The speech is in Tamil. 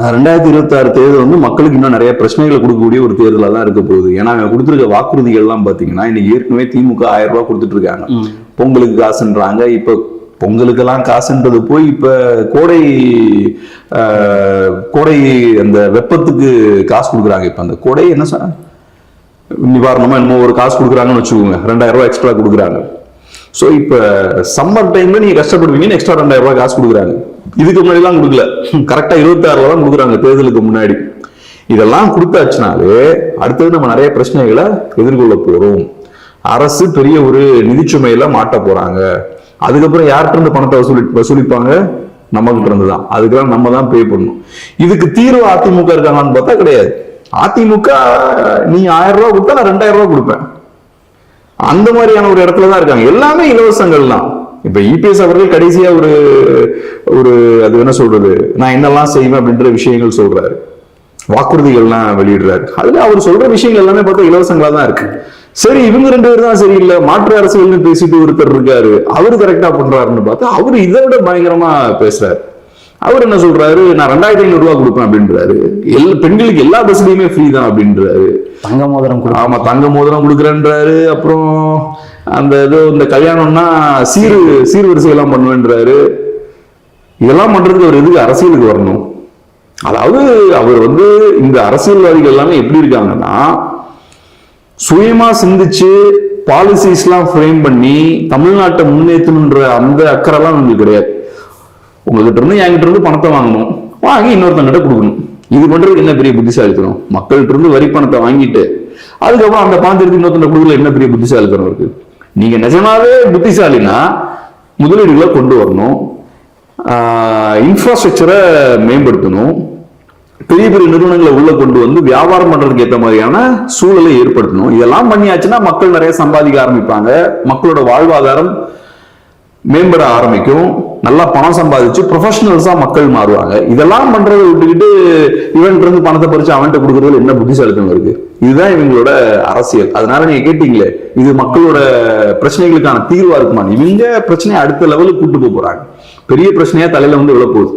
2026 தேர்தல் வந்து மக்களுக்கு இன்னும் நிறைய பிரச்சனைகளை கொடுக்கக்கூடிய ஒரு தேர்தலாக தான் இருக்க போகுது. ஏன்னா அவங்க கொடுத்துருக்க வாக்குறுதிகள் எல்லாம் பாத்தீங்கன்னா இன்னைக்கு ஏற்கனவே திமுக 1000 ரூபாய் கொடுத்துட்டு இருக்காங்க. பொங்கலுக்கு காசுன்றாங்க. இப்ப பொங்கலுக்கெல்லாம் காசுன்றது போய் இப்ப கோடை அந்த வெப்பத்துக்கு காசு கொடுக்குறாங்க. இப்ப அந்த கோடை என்ன நிவாரணமா என்னமோ ஒரு காசு கொடுக்குறாங்கன்னு வச்சுக்கோங்க, 2000 ரூபாய் எக்ஸ்ட்ரா கொடுக்குறாங்க. ஸோ இப்ப சம்மர் டைம்ல நீங்க கஷ்டப்படுவீங்கன்னு எக்ஸ்ட்ரா 2000 ரூபாய் காசு கொடுக்குறாங்க. இதுக்கு முன்னாடி எல்லாம் கொடுக்கல, கரெக்டா 26 தான் கொடுக்குறாங்க தேர்தலுக்கு முன்னாடி. இதெல்லாம் கொடுத்தாச்சுனாலே அடுத்தது நம்ம நிறைய பிரச்சனைகளை எதிர்கொள்ள போறோம். அரசு பெரிய ஒரு நிதிச்சுமையில மாட்ட போறாங்க. அதுக்கப்புறம் யார்கிட்ட இருந்து பணத்தை வசூலிப்பாங்க? நம்ம கிட்ட இருந்து தான். அதுக்கெல்லாம் நம்ம தான் பே பண்ணணும். இதுக்கு தீர்வு அதிமுக இருக்காங்கன்னு பார்த்தா கிடையாது. அதிமுக நீ 1000 ரூபாய் கொடுத்தா நான் 2000 ரூபாய் கொடுப்பேன், அந்த மாதிரியான ஒரு இடத்துலதான் இருக்காங்க. எல்லாமே இலவசங்கள் தான். இப்ப இபிஎஸ் அவர்கள் கடைசியா ஒரு அது என்ன சொல்றது, நான் என்னெல்லாம் செய்வேன் அப்படின்ற விஷயங்கள் சொல்றாரு, வாக்குறுதிகள்லாம் வெளியிடுறாரு. அதுல அவர் சொல்ற விஷயங்கள் எல்லாமே பார்த்தா இலவசங்களா தான் இருக்கு. சரி, இவங்க 2 பேர் தான் சரியில்லை, மாற்று அரசியல்னு பேசிட்டு ஒருத்தர் இருக்காரு, அவரு கரெக்டா பண்றாருன்னு பார்த்தா அவரு இதை விட பயங்கரமா பேசுறாரு. அவர் என்ன சொல்றாரு, நான் 2500 ரூபாய் கொடுப்பேன் அப்படின்றாரு. பெண்களுக்கு எல்லா பஸ்லயுமே ஃப்ரீ தான் அப்படின்றாரு. தங்க மோதிரம், ஆமா தங்க மோதிரம் கொடுக்குறேன்றாரு. அப்புறம் அந்த ஏதோ இந்த கல்யாணம்னா சீர்வரிசை எல்லாம் பண்ணுவேன்றாரு. இதெல்லாம் பண்றதுக்கு அவர் எதுக்கு அரசியலுக்கு வரணும்? அதாவது அவர் இந்த அரசியல்வாதிகள் எல்லாமே எப்படி இருக்காங்கன்னா, சுயமா சிந்திச்சு பாலிசிஸ் எல்லாம் ஃப்ரேம் பண்ணி தமிழ்நாட்டை முன்னேற்றணுன்ற அந்த அக்கறைலாம் உங்களுக்கு கிடையாது. உங்ககிட்ட இருந்து என்கிட்ட இருந்து பணத்தை வாங்கணும், வாங்கி இன்னொருத்தங்கிட்ட கொடுக்கணும். இது பண்றதுக்கு என்ன பெரிய புத்திசாலித்தனம்? மக்கள்கிட்ட இருந்து வரி பணத்தை வாங்கிட்டு அதுக்கப்புறம் அந்த பணத்தை எடுத்து இன்னொருத்த கொடுக்கல என்ன பெரிய புத்திசாலித்தனம் இருக்கு? நீங்க நிஜமாவே புத்திசாலினா முதலீடுகளை கொண்டு வரணும், இன்ஃப்ராஸ்ட்ரக்சரை மேம்படுத்தணும், பெரிய பெரிய நிறுவனங்களை உள்ள கொண்டு வந்து வியாபாரம் பண்றதுக்கு ஏற்ற மாதிரியான சூழலை ஏற்படுத்தணும். இதெல்லாம் பண்ணியாச்சுன்னா மக்கள் நிறைய சம்பாதிக்க ஆரம்பிப்பாங்க, மக்களோட வாழ்வாதாரம் மேம்பட ஆரம்பிக்கும், நல்லா பணம் சம்பாதிச்சு ப்ரொஃபஷனல்ஸா மக்கள் மாறுவாங்க. இதெல்லாம் பண்றதை விட்டுக்கிட்டு இவன்ட்டு இருந்து பணத்தை பறிச்சு அவன்கிட்ட கொடுக்கறதுல என்ன புத்திசாலித்தனம் இருக்கு? இதுதான் இவங்களோட அரசியல். அதனால நீங்க கேட்டீங்களே, இது மக்களோட பிரச்சனைகளுக்கான தீர்வா இருக்குமா? இவங்க பிரச்சனையை அடுத்த லெவலுக்கு கூட்டு போறாங்க. பெரிய பிரச்சனையா தலையில விழப்போகுது.